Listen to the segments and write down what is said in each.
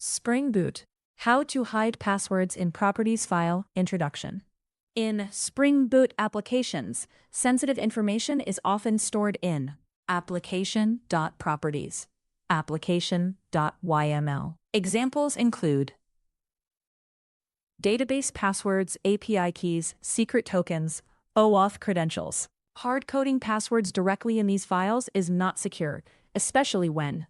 Spring Boot. How to hide passwords in Properties File Introduction. In Spring Boot applications, sensitive information is often stored in application.properties, application.yml. Examples include database passwords, API keys, secret tokens, OAuth credentials. Hard-coding passwords directly in these files is not secure, especially when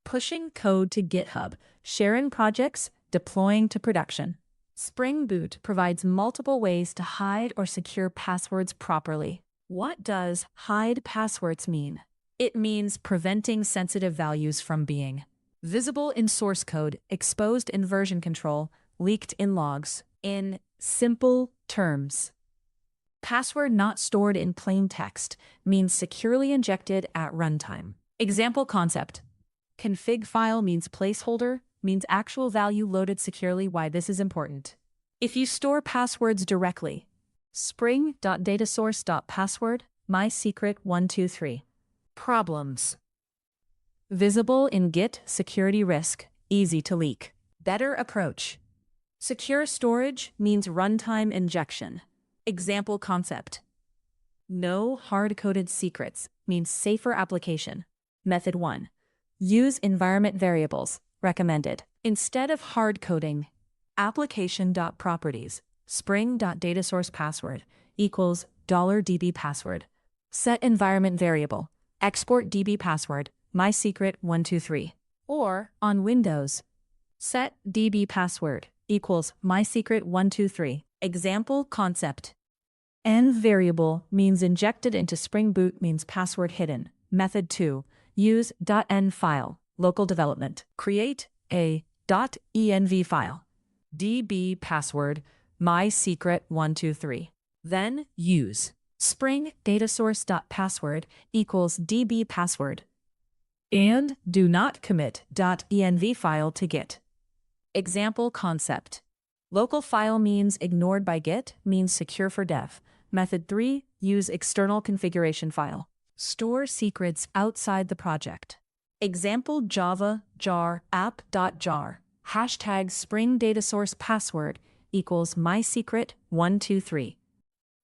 pushing code to GitHub, sharing projects, deploying to production. Spring Boot provides multiple ways to hide or secure passwords properly. What does hide passwords mean? It means preventing sensitive values from being visible in source code, exposed in version control, leaked in logs. In simple terms, password not stored in plain text means securely injected at runtime. Example concept. Config file means placeholder, means actual value loaded securely. Why this is important. If you store passwords directly, spring.datasource.password, mysecret123. Problems. Visible in Git, security risk, easy to leak. Better approach. Secure storage means runtime injection. Example concept. No hard-coded secrets means safer application. Method 1. Use environment variables, recommended. Instead of hard-coding, application.properties, spring.datasourcePassword equals $db password. Set environment variable, export db password, mysecret123. Or, on Windows, set db password equals mysecret123. Example concept. Env variable means injected into Spring Boot means password hidden. Method 2. Use .env file, local development. Create a .env file. db password, mysecret123. Then use spring datasource.password equals db password. And do not commit .env file to Git. Example concept. Local file means ignored by Git means secure for dev. Method 3. Use external configuration file. Store secrets outside the project. Example Java jar app.jar hashtag spring data source password equals mysecret123.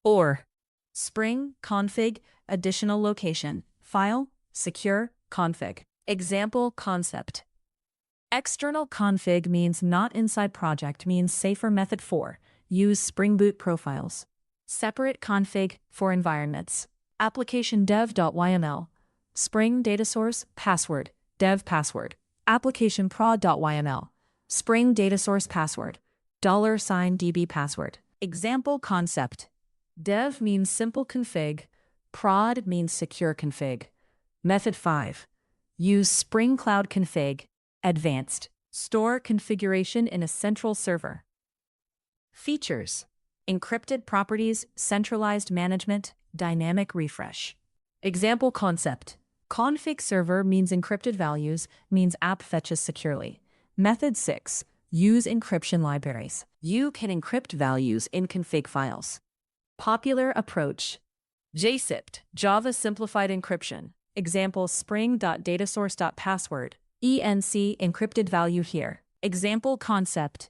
Or spring config additional location file secure config. Example concept. External config means not inside project means safer. Method 4. Use Spring Boot profiles. Separate config for environments. Application dev.yml, spring data source, password, dev password. Application prod.yml, spring data source password, $db password. Example concept. Dev means simple config, prod means secure config. Method 5. Use Spring Cloud config, advanced. Store configuration in a central server. Features. Encrypted properties, centralized management, dynamic refresh. Example concept. Config server means encrypted values, means app fetches securely. Method 6. Use encryption libraries. You can encrypt values in config files. Popular approach. JSIPT, Java Simplified Encryption. Example spring.datasource.password, ENC encrypted value here. Example concept.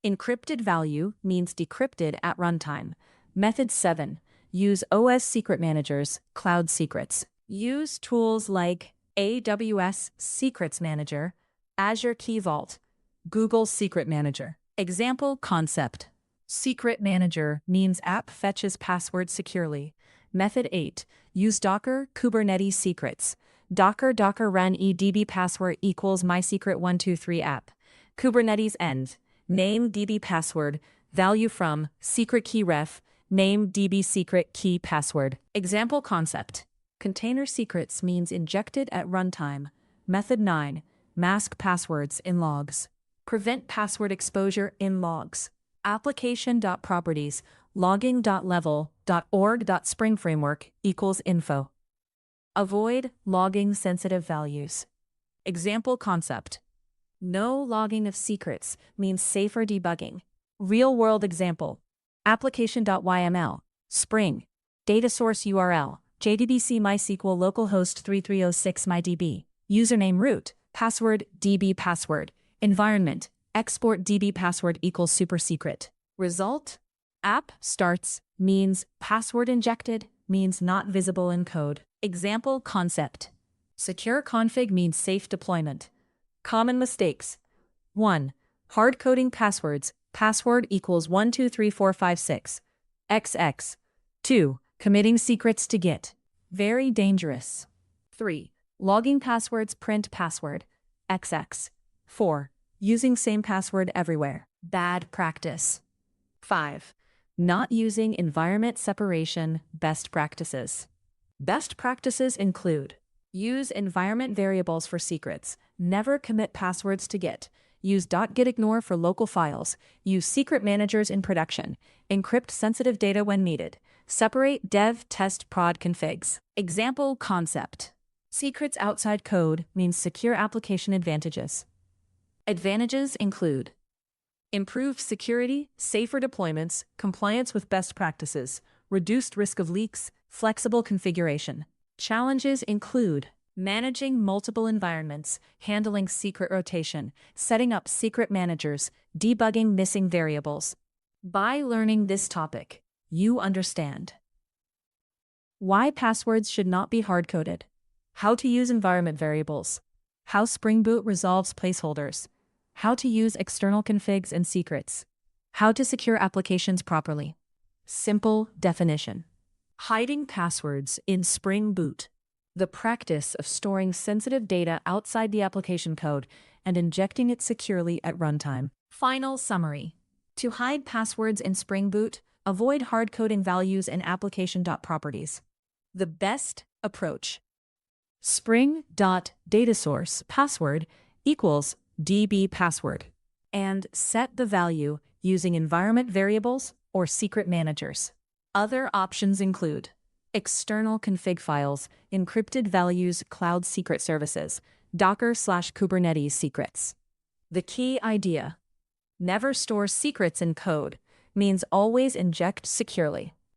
Encrypted value means decrypted at runtime. Method 7. Use OS secret managers, cloud secrets. Use tools like AWS Secrets Manager, Azure Key Vault, Google Secret Manager. Example concept. Secret Manager means app fetches password securely. Method 8. Use Docker Kubernetes secrets. Docker run edb password equals mysecret123 app. Kubernetes end. Name db password, value from, secret key ref, name db secret key password. Example concept. Container secrets means injected at runtime. Method 9. Mask passwords in logs. Prevent password exposure in logs. Application.properties, logging.level.org.springframework equals info. Avoid logging sensitive values. Example concept. No logging of secrets means safer debugging. Real-world example. Application.yml, Spring, data source URL, JDBC MySQL localhost 3306 MyDB, username root, password db password, environment, Export DB password equals super secret. Result: app starts means password injected means not visible in code. Example concept. Secure config means safe deployment. Common mistakes. 1. Hard coding passwords. Password equals 123456. XX. 2. Committing secrets to Git. Very dangerous. 3. Logging passwords print password. XX. 4. Using same password everywhere. Bad practice. 5. Not using environment separation best practices. Best practices include: use environment variables for secrets, never commit passwords to Git, use .gitignore for local files, use secret managers in production, encrypt sensitive data when needed, separate dev, test, prod configs. Example concept. Secrets outside code means secure application advantages. Advantages include: improved security, safer deployments, compliance with best practices, reduced risk of leaks, flexible configuration. Challenges include managing multiple environments, handling secret rotation, setting up secret managers, debugging missing variables. By learning this topic, you understand why passwords should not be hard-coded, how to use environment variables, how Spring Boot resolves placeholders, how to use external configs and secrets, how to secure applications properly. Simple definition. Hiding passwords in Spring Boot. The practice of storing sensitive data outside the application code and injecting it securely at runtime. Final summary. To hide passwords in Spring Boot, avoid hard-coding values in application.properties. The best approach. Spring.datasource password equals DB password, and set the value using environment variables or secret managers. Other options include external config files, encrypted values, cloud secret services, Docker/Kubernetes secrets. The key idea: never store secrets in code means always inject securely.